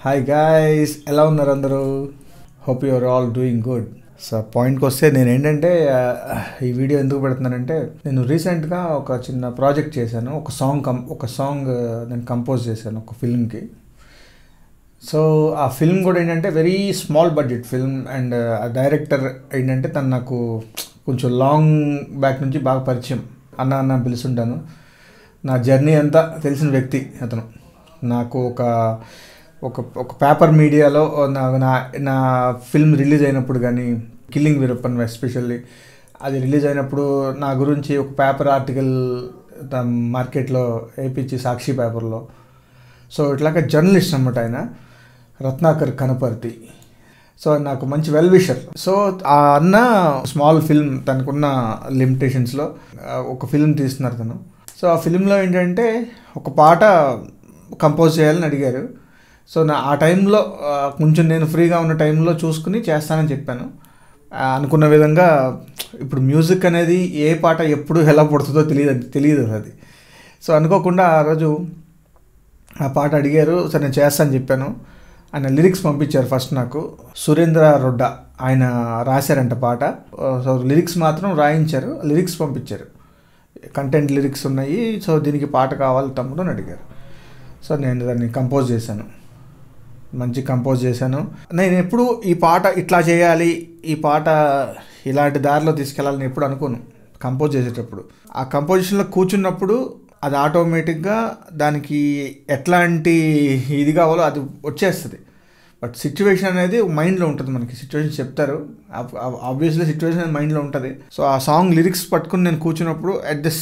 Hi guys, ఎలా ఉన్నారు అందరూ? Hope you are all doing good. So పాయింట్కి వస్తే నేను ఏంటంటే ఈ వీడియో ఎందుకు పెడుతున్నానంటే, నేను రీసెంట్గా ఒక చిన్న ప్రాజెక్ట్ చేశాను. ఒక సాంగ్ నేను కంపోజ్ చేశాను ఒక ఫిల్మ్కి. సో ఆ ఫిల్మ్ కూడా ఏంటంటే very small budget film. And ఆ డైరెక్టర్ ఏంటంటే తను నాకు కొంచెం లాంగ్ బ్యాక్ నుంచి బాగా పరిచయం. అన్న పిలుస్తుంటాను. నా జర్నీ అంతా తెలిసిన వ్యక్తి అతను. నాకు ఒక పేపర్ మీడియాలో నా ఫిల్మ్ రిలీజ్ అయినప్పుడు కానీ, కిల్లింగ్ వీరప్పన్ ఎస్పెషల్లీ అది రిలీజ్ అయినప్పుడు నా గురించి ఒక పేపర్ ఆర్టికల్ మార్కెట్లో వేయించి సాక్షి పేపర్లో. సో ఇట్లాగా జర్నలిస్ట్ అన్నమాట ఆయన, రత్నాకర్ కనపర్తి. సో నాకు మంచి వెల్ విషర్. సో ఆ అన్న స్మాల్ ఫిల్మ్, తనకున్న లిమిటేషన్స్లో ఒక ఫిల్మ్ తీస్తున్నారు తను. సో ఆ ఫిల్మ్లో ఏంటంటే ఒక పాట కంపోజ్ చేయాలని అడిగారు. సో ఆ టైంలో కొంచెం నేను ఫ్రీగా ఉన్న టైంలో చూసుకుని చేస్తానని చెప్పాను. అనుకున్న విధంగా ఇప్పుడు మ్యూజిక్ అనేది ఏ పాట ఎప్పుడు ఎలా పుడుతుందో తెలియదు అది. సో అనుకోకుండా ఆ రోజు ఆ పాట అడిగారు. సరే నేను చేస్తానని చెప్పాను. ఆయన లిరిక్స్ పంపించారు ఫస్ట్ నాకు. సురేంద్ర రొడ్డా ఆయన రాశారంట పాట. సో లిరిక్స్ మాత్రం రాయించారు, లిరిక్స్ పంపించారు. కంటెంట్ లిరిక్స్ ఉన్నాయి. సో దీనికి పాట కావాలి తమ్ముడు అని అడిగారు. సో నేను దాన్ని కంపోజ్ చేశాను, మంచి కంపోజ్ చేశాను. నేను ఎప్పుడు ఈ పాట ఇట్లా చేయాలి, ఈ పాట ఇలాంటి దారిలో తీసుకెళ్ళాలని ఎప్పుడు అనుకోను. కంపోజ్ చేసేటప్పుడు ఆ కంపోజిషన్లో కూర్చున్నప్పుడు అది ఆటోమేటిక్గా దానికి ఎట్లాంటి ఇది కావాలో అది వచ్చేస్తుంది. బట్ సిచ్యువేషన్ అనేది మైండ్లో ఉంటుంది. మనకి సిచ్యువేషన్ చెప్తారు, ఆబ్వియస్లీ సిచ్యువేషన్ అనేది మైండ్లో ఉంటుంది. సో ఆ సాంగ్ లిరిక్స్ పట్టుకుని నేను కూర్చున్నప్పుడు అట్ దిస్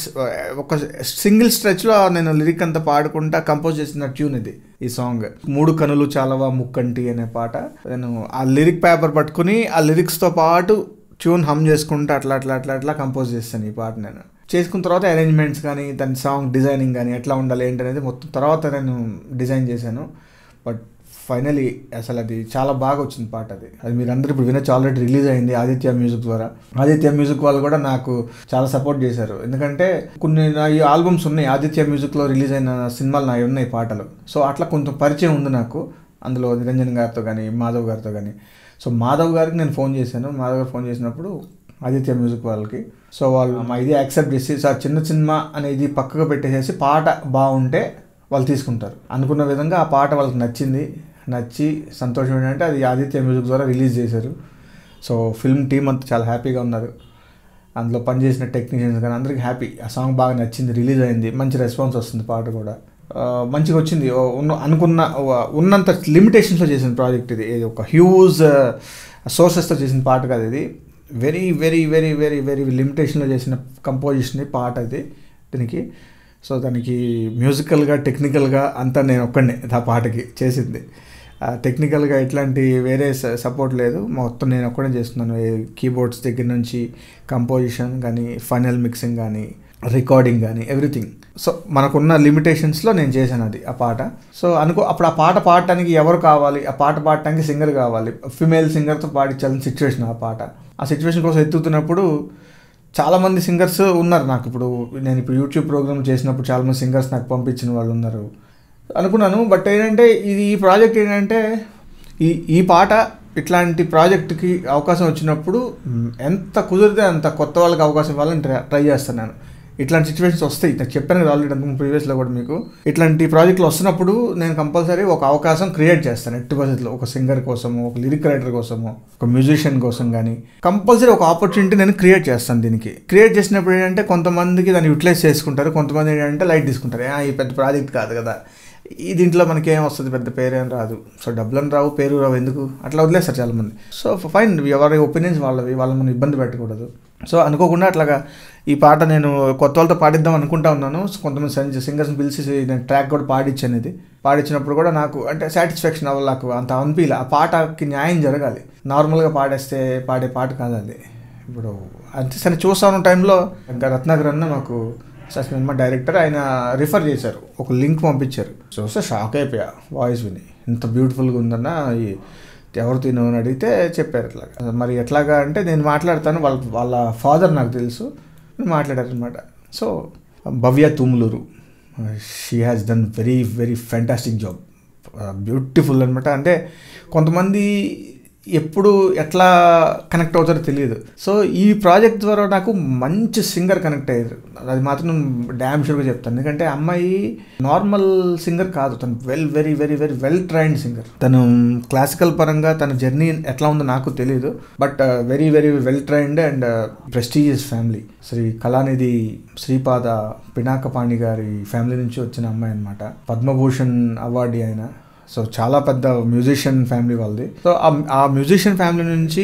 ఒక సింగిల్ స్ట్రెచ్లో నేను లిరిక్ అంతా పాడుకుంటా కంపోజ్ చేసిన ట్యూన్ ఇది, ఈ సాంగ్. 3 కనులు చాలవా ముక్కంటి అనే పాట. నేను ఆ లిరిక్ పేపర్ పట్టుకుని ఆ లిరిక్స్తో పాటు ట్యూన్ హమ్ చేసుకుంటూ అట్లా కంపోజ్ చేస్తాను ఈ పాట. నేను చేసుకున్న తర్వాత అరేంజ్మెంట్స్ కానీ, దాని సాంగ్ డిజైనింగ్ కానీ ఎట్లా ఉండాలి ఏంటనేది మొత్తం తర్వాత నేను డిజైన్ చేశాను. బట్ ఫైనలీ అసలు అది చాలా బాగా వచ్చింది పాట. అది మీరు అందరూ ఇప్పుడు వినొచ్చు. ఆల్రెడీ రిలీజ్ అయింది ఆదిత్య మ్యూజిక్ ద్వారా. ఆదిత్య మ్యూజిక్ వాళ్ళు కూడా నాకు చాలా సపోర్ట్ చేశారు. ఎందుకంటే కొన్ని నా ఈ ఆల్బమ్స్ ఉన్నాయి, ఆదిత్య మ్యూజిక్లో రిలీజ్ అయిన సినిమాలు నావి ఉన్నాయి పాటలు. సో అట్లా కొంచెం పరిచయం ఉంది నాకు అందులో, నిరంజన్ గారితో కానీ మాధవ్ గారితో కానీ. సో మాధవ్ గారికి నేను ఫోన్ చేశాను. మాధవ్ గారు ఫోన్ చేసినప్పుడు ఆదిత్య మ్యూజిక్ వాళ్ళకి, సో వాళ్ళు మా ఇది యాక్సెప్ట్ చేసి, సార్ చిన్న సినిమా అనేది పక్కకు పెట్టేసేసి పాట బాగుంటే వాళ్ళు తీసుకుంటారు అనుకున్న విధంగా ఆ పాట వాళ్ళకి నచ్చి సంతోషం ఏంటంటే అది ఆదిత్య మ్యూజిక్ ద్వారా రిలీజ్ చేశారు. సో ఫిల్మ్ టీమ్ అంతా చాలా హ్యాపీగా ఉన్నారు. అందులో పనిచేసిన టెక్నీషియన్స్ కానీ అందరికీ హ్యాపీ. ఆ సాంగ్ బాగా నచ్చింది, రిలీజ్ అయింది, మంచి రెస్పాన్స్ వస్తుంది. పాట కూడా మంచిగా వచ్చింది. ఉన్నంత లిమిటేషన్స్లో చేసిన ప్రాజెక్ట్ ఇది. ఒక హ్యూజ్ సోర్సెస్తో చేసిన పాట కాదు ఇది. Very very very very very లిమిటేషన్లో చేసిన కంపోజిషన్ పాట ఇది దీనికి. సో దానికి మ్యూజికల్గా టెక్నికల్గా అంతా నేను ఒక్కడే ఆ పాటకి చేసింది. టెక్నికల్గా ఎట్లాంటి వేరే సపోర్ట్ లేదు, మొత్తం నేను ఒక్కడే చేస్తున్నాను. కీబోర్డ్స్ దగ్గర నుంచి కంపోజిషన్ కానీ, ఫైనల్ మిక్సింగ్ కానీ, రికార్డింగ్ కానీ, ఎవ్రీథింగ్. సో మనకున్న లిమిటేషన్స్లో నేను చేశాను అది ఆ పాట. సో అప్పుడు ఆ పాట పాడటానికి ఎవరు కావాలి, ఆ పాట పాడటానికి సింగర్ కావాలి, ఫిమేల్ సింగర్తో పాడించాలని సిచ్యువేషన్. ఆ సిచ్యువేషన్ కోసం ఎత్తుతున్నప్పుడు చాలామంది సింగర్స్ ఉన్నారు నాకు. నేను ఇప్పుడు యూట్యూబ్ ప్రోగ్రామ్ చేసినప్పుడు చాలామంది సింగర్స్ నాకు పంపించిన వాళ్ళు ఉన్నారు అనుకున్నాను. బట్ ఏంటంటే ఈ ప్రాజెక్ట్ ఏంటంటే ఈ పాట ఇట్లాంటి ప్రాజెక్ట్కి అవకాశం వచ్చినప్పుడు ఎంత కుదిరితే అంత కొత్త వాళ్ళకి అవకాశం ఇవ్వాలని ట్రై చేస్తాను నేను. ఇట్లాంటి సిచ్యువేషన్స్ వస్తాయి, నాకు చెప్పాను కదా ఆల్రెడీ అంతకు ప్రీవియస్లో కూడా మీకు. ఇట్లాంటి ప్రాజెక్టులు వస్తున్నప్పుడు నేను కంపల్సరీ ఒక అవకాశం క్రియేట్ చేస్తాను ఎట్టి పరిస్థితుల్లో. ఒక సింగర్ కోసము, ఒక లిరిక్ రైటర్ కోసము, ఒక మ్యూజిషియన్ కోసం కానీ కంపల్సరీ ఒక ఆపర్చునిటీ నేను క్రియేట్ చేస్తాను. దీనికి క్రియేట్ చేసినప్పుడు ఏంటంటే కొంతమందికి దాన్ని యూటిలైజ్ చేసుకుంటారు, కొంతమంది ఏంటంటే లైట్ తీసుకుంటారు. ఈ పెద్ద ప్రాజెక్ట్ కాదు కదా, దీంట్లో మనకి ఏం వస్తుంది, పెద్ద పేరేం రాదు, సో డబ్బులను రావు, పేరు రావు, ఎందుకు అట్లా వదిలేస్తారు చాలామంది. సో ఫైన్, ఎవరి ఒపీనియన్స్ వాళ్ళని మనం ఇబ్బంది పెట్టకూడదు. సో అనుకోకుండా అట్లాగా ఈ పాట నేను కొత్త వాళ్ళతో పాడిద్దాం అనుకుంటా ఉన్నాను. కొంతమంది సింగర్స్ని పిలిచి నేను ట్రాక్ కూడా పాడించాను. ఇది పాడించినప్పుడు కూడా నాకు అంటే సాటిస్ఫాక్షన్ అవ్వాలి, నాకు అంత అనిపించలే. ఆ పాటకి న్యాయం జరగాలి, నార్మల్గా పాడేస్తే పాడే పాట కాదు అది. ఇప్పుడు అంతే సరే చూస్తాను టైంలో ఇంకా రత్నాకర్ అన్న మాకు సినిమా డైరెక్టర్, ఆయన రిఫర్ చేశారు, ఒక లింక్ పంపించారు. చూస్తే షాక్ అయిపోయా వాయిస్ విని, ఇంత బ్యూటిఫుల్గా ఉందన్న, ఎవరు తిను అని అడిగితే చెప్పారు ఇట్లాగా. మరి ఎట్లాగా అంటే నేను మాట్లాడతాను, వాళ్ళ ఫాదర్ నాకు తెలుసు, మాట్లాడారు అనమాట. So Bhavya Tumluru, she has done very very fantastic job. Beautiful అనమాట. అంటే కొంతమంది ఎప్పుడు ఎట్లా కనెక్ట్ అవుతారో తెలియదు. సో ఈ ప్రాజెక్ట్ ద్వారా నాకు మంచి సింగర్ కనెక్ట్ అయ్యారు, అది మాత్రం డ్యామ్ షూర్గా చెప్తాను. ఎందుకంటే అమ్మాయి నార్మల్ సింగర్ కాదు, తను very very very well trained singer. తను క్లాసికల్ పరంగా తన జర్నీ ఎట్లా ఉందో నాకు తెలియదు, but very very well trained and prestigious family. Shri Kalanidhi Sripada Pinakapani గారి ఫ్యామిలీ నుంచి వచ్చిన అమ్మాయి అనమాట. పద్మభూషణ్ అవార్డీ ఆయన. సో చాలా పెద్ద మ్యూజిషియన్ ఫ్యామిలీ వాళ్ళది. సో ఆ మ్యూజిషియన్ ఫ్యామిలీ నుంచి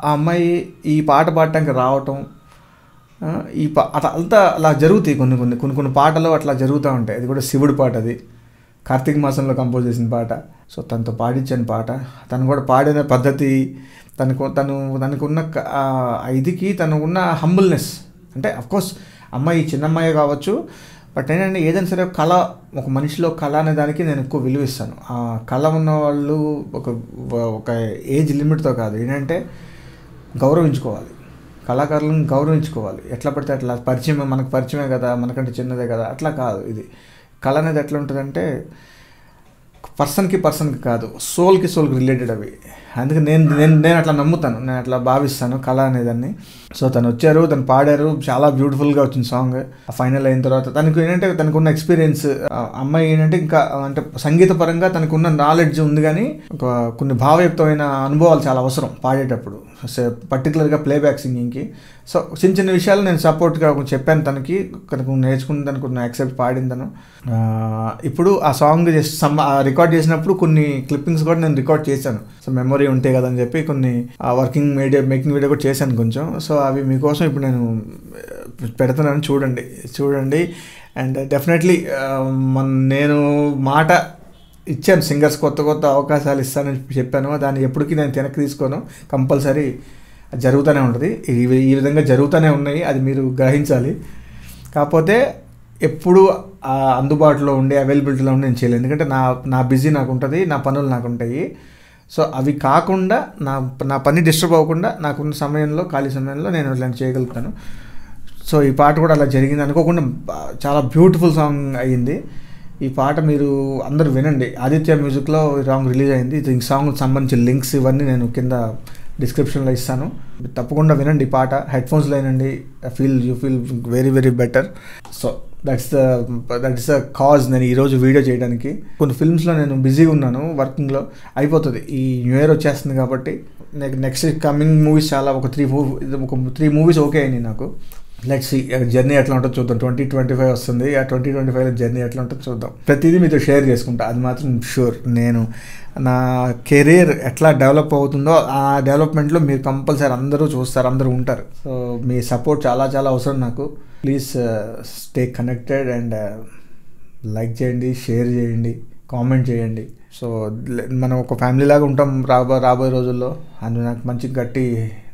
ఆ అమ్మాయి ఈ పాట పాడటానికి రావటం, అంతా అలా జరుగుతాయి. కొన్ని పాటలు అట్లా జరుగుతూ ఉంటాయి. అది కూడా శివుడి పాట, అది కార్తీక మాసంలో కంపోజ్ చేసిన పాట. సో తనతో పాడించిన పాట, తను కూడా పాడిన పద్ధతి, తనకున్న ఇదికి తనకున్న హంబుల్నెస్. అంటే అఫ్కోర్స్ అమ్మాయి చిన్న అమ్మాయి కావచ్చు, బట్ ఏంటంటే ఏదైనా సరే కళ, ఒక మనిషిలో కళ అనే దానికి నేను ఎక్కువ విలువిస్తాను. ఆ కళ ఉన్న వాళ్ళు ఒక ఏజ్ లిమిట్తో కాదు, ఏంటంటే గౌరవించుకోవాలి, కళాకారులను గౌరవించుకోవాలి. ఎట్లా పడితే అట్లా మనకు పరిచయమే కదా, మనకంటే చిన్నదే కదా, అట్లా కాదు. ఇది కళ అనేది ఎట్లా ఉంటుందంటే పర్సన్కి కాదు, సోల్కి రిలేటెడ్ అవి. అందుకే నేను అట్లా నమ్ముతాను, నేను అట్లా భావిస్తాను కళ అనేదాన్ని. సో తను వచ్చారు, తను పాడారు, చాలా బ్యూటిఫుల్గా వచ్చింది సాంగ్. ఫైనల్ అయిన తర్వాత తనకు ఏంటంటే తనకున్న ఎక్స్పీరియన్స్, అమ్మాయి ఏంటంటే ఇంకా అంటే సంగీత పరంగా తనకున్న నాలెడ్జ్ ఉంది, కానీ కొన్ని భావయుక్తమైన అనుభవాలు చాలా అవసరం పాడేటప్పుడు, పర్టికులర్గా ప్లేబ్యాక్ సింగింగ్కి. సో చిన్న విషయాలు నేను సపోర్ట్గా చెప్పాను తనకు నేర్చుకుని తనకు యాక్సెప్ట్ పాడింది తను. ఇప్పుడు ఆ సాంగ్ రికార్డ్ చేసినప్పుడు కొన్ని క్లిప్పింగ్స్ కూడా నేను రికార్డ్ చేశాను. సో మెమొరీ ఉంటాయి కదని చెప్పి కొన్ని మేకింగ్ వీడియో కూడా చేశాను కొంచెం. సో అవి మీకోసం ఇప్పుడు నేను పెడుతున్నాను, చూడండి. అండ్ డెఫినెట్లీ నేను మాట ఇచ్చాను, సింగర్స్ కొత్త అవకాశాలు ఇస్తానని చెప్పాను. దాన్ని ఎప్పటికీ నేను వెనక్కి తీసుకోను, కంపల్సరీ జరుగుతూనే ఉంటుంది. ఈ విధంగా జరుగుతూనే ఉన్నాయి, అది మీరు గ్రహించాలి. కాకపోతే ఎప్పుడు అందుబాటులో ఉండి అవైలబిలిటీలో ఉండి నేను చేయలేదు, ఎందుకంటే నా బిజీ నాకు ఉంటుంది, నా పనులు నాకు ఉంటాయి. సో అవి కాకుండా నా పని డిస్టర్బ్ అవ్వకుండా నాకున్న సమయంలో, ఖాళీ సమయంలో నేను ఇలాంటి చేయగలుగుతాను. సో ఈ పాట కూడా అలా జరిగింది, అనుకోకుండా చాలా బ్యూటిఫుల్ సాంగ్ అయ్యింది. ఈ పాట మీరు అందరూ వినండి. ఆదిత్య మ్యూజిక్లో సాంగ్ రిలీజ్ అయింది. ఈ సాంగ్కి సంబంధించిన లింక్స్ ఇవన్నీ నేను కింద డిస్క్రిప్షన్లో ఇస్తాను, తప్పకుండా వినండి. ఈ పాట హెడ్ఫోన్స్లో వినండి, you feel very very better. So that's the cause నేను ఈరోజు వీడియో చేయడానికి. కొన్ని ఫిల్మ్స్లో నేను బిజీగా ఉన్నాను, వర్కింగ్లో అయిపోతుంది. ఈ న్యూ ఇయర్ వచ్చేస్తుంది కాబట్టి నెక్స్ట్ కమింగ్ మూవీస్ చాలా ఒక త్రీ మూవీస్ ఓకే అయినాయి నాకు. లెట్స్ సీ జర్నీ ఎట్లా ఉంటుందో చూద్దాం. 2025 వస్తుంది, ఆ 2025లో జర్నీ ఎట్లా ఉంటుందో చూద్దాం. ప్రతిదీ మీతో షేర్ చేసుకుంటా, అది మాత్రం షూర్. నేను నా కెరీర్ ఎట్లా డెవలప్ అవుతుందో ఆ డెవలప్మెంట్లో మీరు కంపల్సరీ అందరూ చూస్తారు, అందరూ ఉంటారు. సో మీ సపోర్ట్ చాలా అవసరం నాకు. Please stay connected and like చేయండి, షేర్ చేయండి, కామెంట్ చేయండి. సో మనం ఒక ఫ్యామిలీ లాగా ఉంటాం రాబోయే రోజుల్లో, అందులో నాకు మంచి గట్టి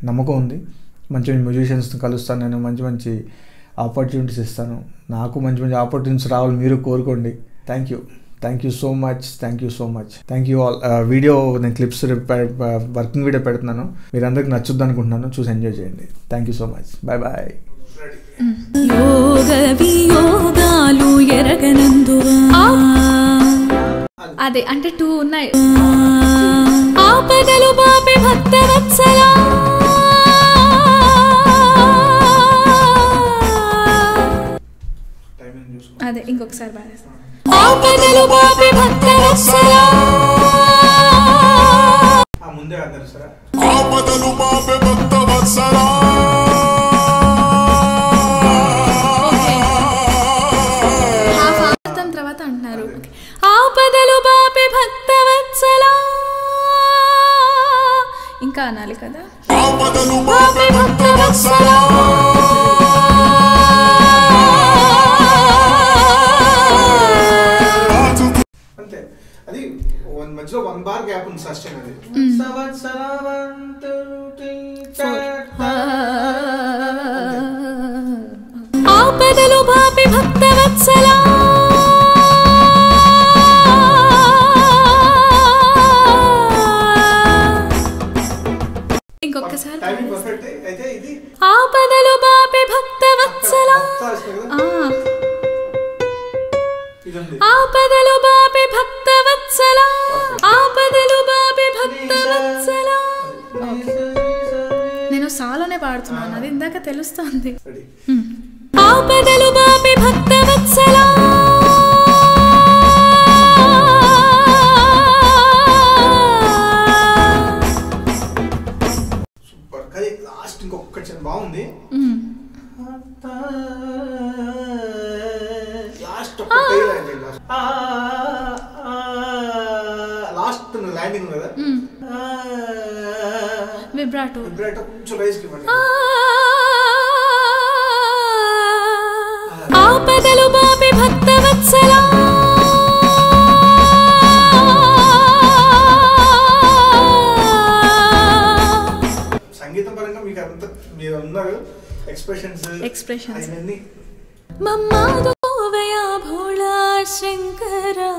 నమ్మకం ఉంది. మంచి మ్యూజిషియన్స్ని కలుస్తాను, నేను మంచి ఆపర్చునిటీస్ ఇస్తాను. నాకు మంచి ఆపర్చునిటీస్ రావాలి, మీరు కోరుకోండి. Thank you so much. Thank you all. Video నేను క్లిప్స్ వర్కింగ్ వీడియో పెడుతున్నాను, మీరు అందరికి నచ్చుద్ది అనుకుంటున్నాను. చూసి ఎంజాయ్ చేయండి. Thank you so much. Bye. అదే అంటే 2 ఉన్నాయి. ఆపదలు బాపే భక్తవత్సల, అదే ఇంకొకసారి బాగా. ఆపదలు బాపే భక్తవత్సల, ముందే అందరు సరే. ఆపదలు బాపే భక్తవత్సల, తర్వాత అంటున్నారు ఆపదలు బాపే భక్తవత్సల, ఇంకా అనాలి కదా. ఆపదలు బాపే భక్తవత్సల, అంతే. అది మధ్యలో 1 బార్ గ్యాప్ ఉంది, సస్టైన్. అది ఆపదలు బాపే భక్తవత్సల, ఇంకొకసారి. ఆపదలు బాపే భక్తవత్సల, ఆపదలు బాపే భక్తవత్సల. తెలుస్తుంది. ఆపదలు బాపి భక్తవత్సలా సూపర్. కానీ లాస్ట్ ఇంకొక చిన్న బాగుంది. లాస్ట్ లాస్ట్ ల్యాండింగ్ కదా, విబ్రాటో కొంచెం రైస్ కి ఆపదలు బాపి భక్తవత్సలా సంగీతం పరంగా మీకు అంత మీరు ఉన్నారు ఎక్స్ప్రెషన్స్ అవన్నీ. మమ్మాదు కోవయ్యా భోళా శంకరా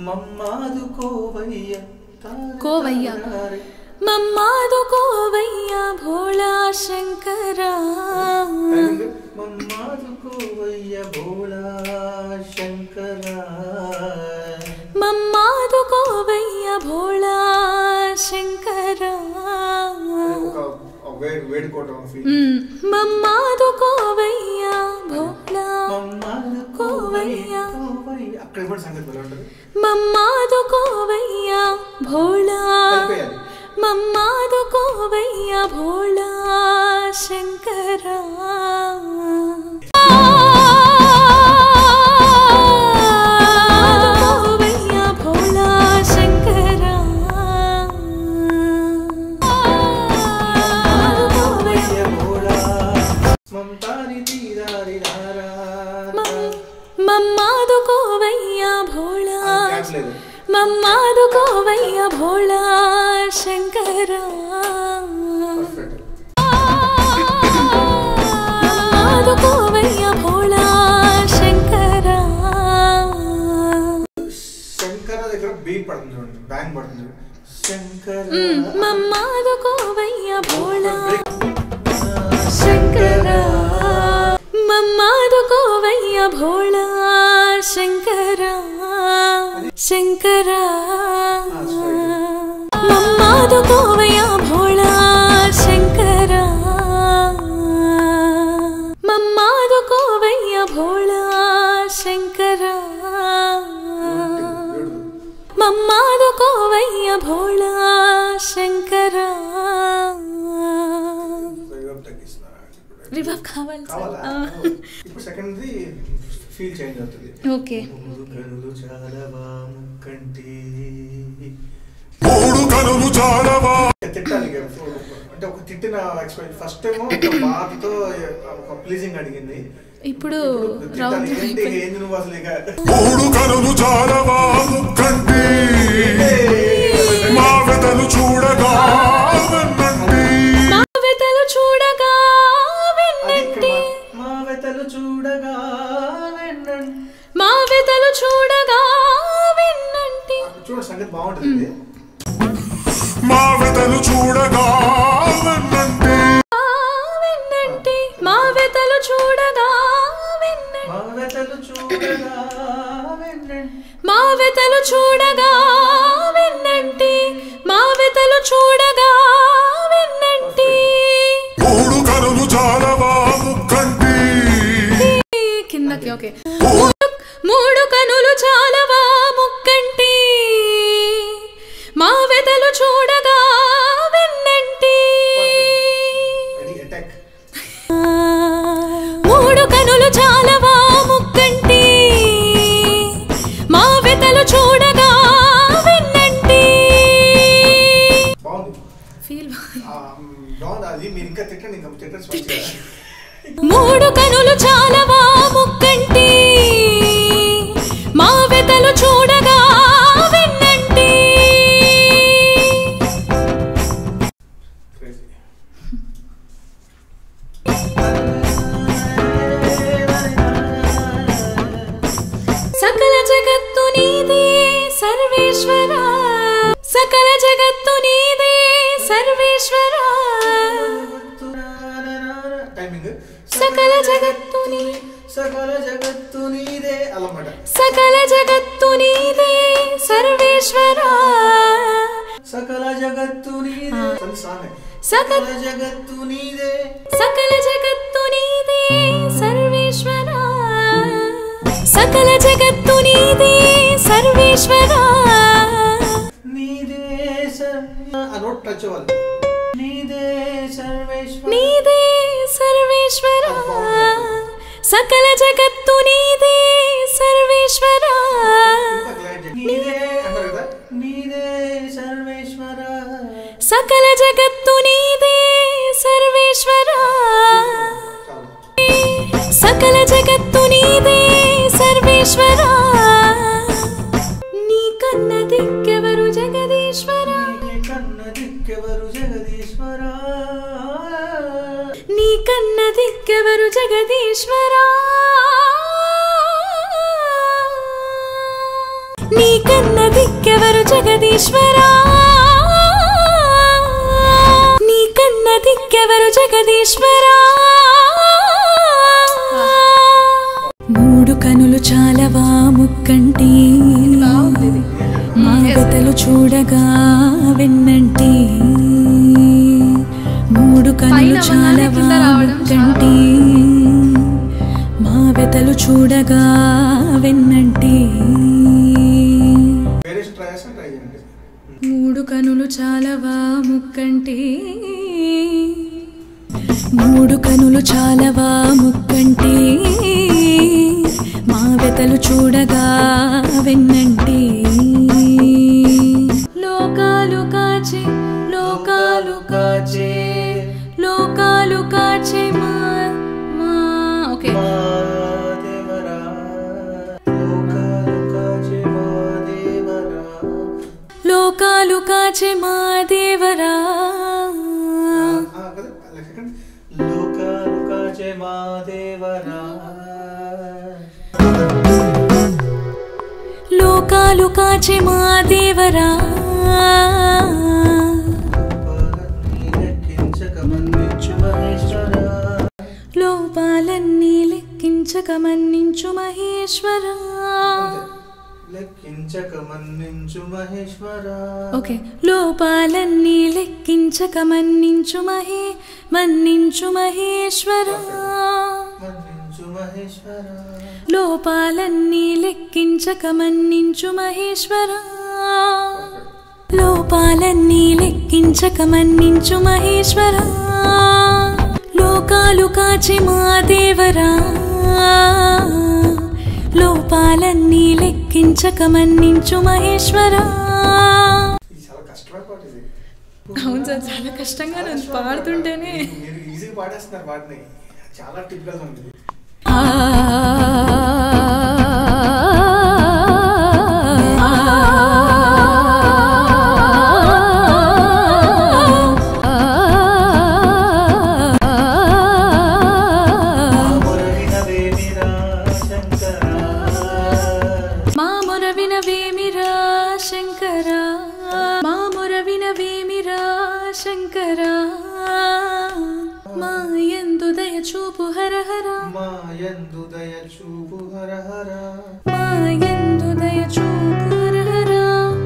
మమ్మాదు కోవయ్య కోవయ్య మమ్మాదు కోవయ్య భోళా శంకరా మమ్మాదు కోవయ్య భోళా శంకరా మమ్మాదు కోవయ్య భోళా శంకరా మమ్మాదు కోవయ్య భోళా కోవయ్య మమ్మాదు కోవయ్య భోళా మమ్మాదు కోవయ్య భోళా శంకరా కోవయ్య భోళా శంకరా మమ్మాదు కోవయ్య భోళా మమ్మాదు కోవయ్య భోళా శంకరా మమ్మాదు కోవయ్య భోళా శంకరా. శంకర దగ్గర బీట్ పడుతుంది చూడండి, బ్యాంగ్ పడుతుంది. శంకర మమ్మాదు కోవయ్య భోళా శంకరా మమ్మాదు కోవయ్య భోళా శంకరా శంకరా మమ్మాదు కోవయ్య భోళా శంకరా మమ్మాదు కోవయ్య భోళా శంకరా మమ్మాదు కోవయ్య భోళా శంకరా. రివర్బ్ కావాలి. ఇప్పుడు సెకండ్ ఫీల్ చేంజ్ అవుతుంది. ఓకే. మూడు కనులు చాలవా తిట్టాలి అంటే ఒక తిట్టిన ఎక్స్ప్రెషన్. ఫస్ట్ ఏమో బాధతో ఒక ప్లీజింగ్ అడిగింది, ఇప్పుడు ఏంది నువ్వు అసలు ఇక మూడు కనులు చాలవా కంటి మా వెతలు చూడగా మా వెతలు చూడగా విన్నంటి మా వెతలు చూడగా విన్నంటి మా వెతలు చూడగా విన్నంటి. చూడ సంగతి బాగుంటుంది. మా వెతలు చూడగా విన్నంటి విన్నంటి మా వెతలు చూడగా విన్నంటి మా వెతలు చూడగా విన్నంటి మా వెతలు చూడగా విన్నంటి మా వెతలు చూడగా విన్నంటి. మూడు కనులు చాలవా కంటి కిందకి. ఓకే. మూడు కనులు చాలవా ముక్కంటి మా వెతలు చూడగా విన్నంటి. మూడు కనులు చాలవా ముక్కంటి మా వెతలు చూడగా విన్నంటి. ఫీల్ అది మీరు ఇంకా తిట్టండి, ఇంకా తిట్టండి. మూడు కనులు చాలవా ముక్కంటి మా వెతలు చూడగా విన్నంటి. సకల జగత్తు నీదే సర్వేశ్వరా సకల జగత్తు నీదే సర్వేశ్వరా సకల జగత్తు సకల జగత్తు నీదే అలమాట సకల జగత్తు నీదే సర్వేశ్వరా సకల జగత్తు నీదే సకల జగత్తు నీదే సకల జగత్తు నీదే సర్వేశ్వరా సకల జగత్తు నీదే సర్వేశ్వరా నీదే నోట్ టచ్ అవ్వాలి నీదే సర్వేశ్వర నీదే సర్వేశ్వరా సకల జగత్తు నీదే సర్వేశ్వరా నీదే అంటారు కదా నీదే సర్వేశ్వర సకల జగత్తు నీదే సర్వేశ్వరా సకల జగత్తు నీదే సర్వేశ్వరా నీ కన్న దిక్కెవరు జగదీశ్వరా కన్న దిక్కెవరు జగదీశ్వరా నీ కన్న దిక్కెవరు జగదీశ్వరా నీ కన్న దిక్కెవరు జగదీశ్వరా నీ కన్న దిక్కెవరు జగదీశ్వరా మూడు కనులు చాలవా ముక్కంటి మా వెతలు చూడగా వెన్నంటి మూడు కనులు చాలవా ముక్కంటి మా వెతలు చూడగా వెన్నంటి మూడు కనులు చాలవా ముక్కంటి మూడు కనులు చాలవా ముక్కంటి మా వెతలు చూడగా వెన్నంటి లోకాలు కాచే లోకాలు కాచే లోకాలు కాచే మా ఓకే లోకాలు కాచే మా దేవరా లోకాలు కాచే మా దేవరా లోకాలు కాచే మా దేవరా లోపాలన్నీ లెక్కించక మన్నించు మహేశ్వరా లెక్కించక మన్నించు మహేశ్వరా ఓకే లోపాలన్నీ లెక్కించక మన్నించు మన్నించు మహేశ్వరా మన్నించు మహేశ్వరా లోపాలన్నీ లెక్కించక మన్నించు మహేశ్వరా లోపాలన్నీ లెక్కించక మన్నించు మహేశ్వరా లోకాలు కాచి మా దేవరా లోపాలన్నీ లెక్కించక మన్నించు మహేశ్వరా అవును సార్ చాలా కష్టంగా పాడుతుంటేనే ఈజీగా పాడేస్తున్నారు వాటిని చాలా టిపికల్ ఉంటుంది శంకరా మాయందు దయ చూపు హర హర మాయందు దయ చూపు హర హర మాయందు దయ చూపు హర హర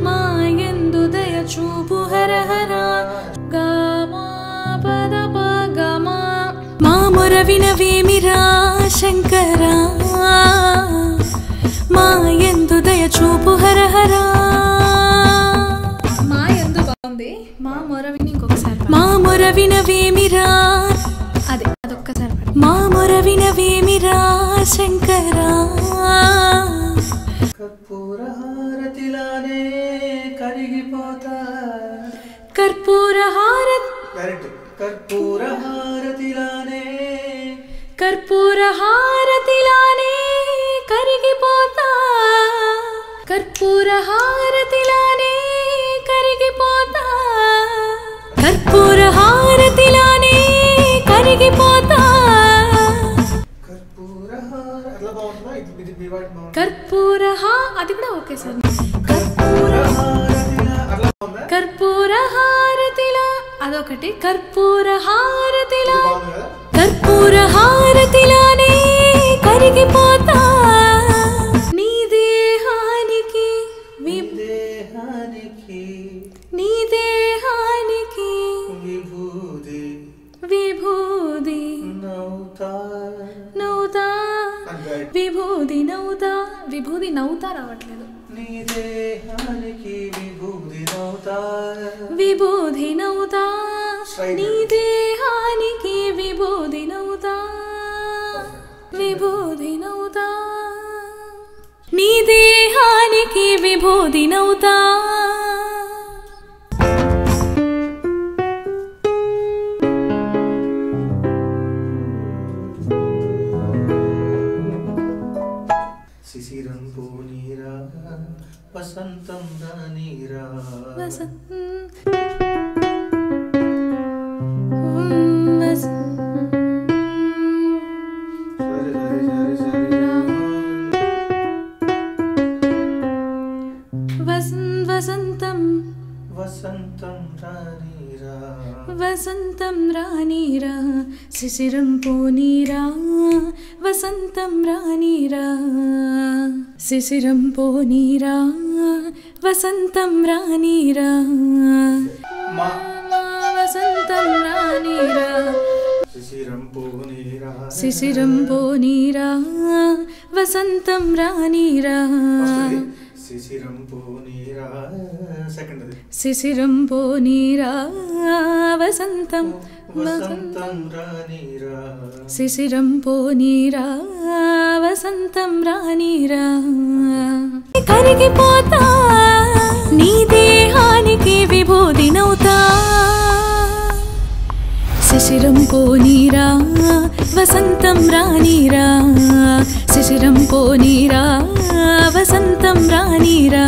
మాయందు దయ చూపు హర హర గామా పద పగమా మా మొర వినవేమిరా శంకరా మాయందు దయ చూపు హర హర మా మొర విని ఇంకొకసారి మా మొర వినవేమిరా అదే అదొక్కసారి మా మొర వినవేమిరా శంకరా కర్పూర హారతిలానే కరిగిపోతా కర్పూర హారతి డైరెక్ట్ కర్పూర హారతిలానే కర్పూర హారతిలానే కరిగిపోతా కర్పూర హారతిలానే కరిగిపోతా కర్పూర హారతిలానే కరిగిపోతా కర్పూర అట్లా బాగుంటుందా ఇది బివాట్ బాగుంది కర్పూర అది కూడా ఓకే సార్ కర్పూర హారతిలా అట్లా బాగుందా కర్పూర హారతిలా అదొకటి కర్పూర హారతిలా బాగుంది కదా కర్పూర హారతిలానే కరిగిపోతా నీ దేహానికి దేహానికి నీ దేహానికి విభూ నవ్వుతా రావట్లేదు. నీ దేహానికి విభూది నవ్వుతా, విభూది నవ్వుతా, నీ దేహానికి విభూది నవ్వుతా, విభూది నవ్వుతా, నీ దేహానికి విభూది నవ్వుతా. శిశిరం పోనీరా వసంతం రానీరా, వసంతం వసంతం రానీరా, వసంతం రానీరా, శిశిరం పోనీరా వసంతం రానీరా, శిశిరం పోనీరా వసంతం రానీరా, వసంతం రానీరా, శిశిరం పోనీరా, శిశిరం పోనీరా వసంతం రానీరా, శిశిరం పోనీరా, సెకండ్ అది శిశిరం పోనీరా వసంతం, వసంతం రానీరా, శిశిరం పోనీరా వసంతం రానీరా. కరిగిపోతా నీ దేహానికి విభూది నవ్వుతా, శిశిరం పోనీరా వసంతం రానీరా, శిశిరం పోనీరా వసంతం రానీరా.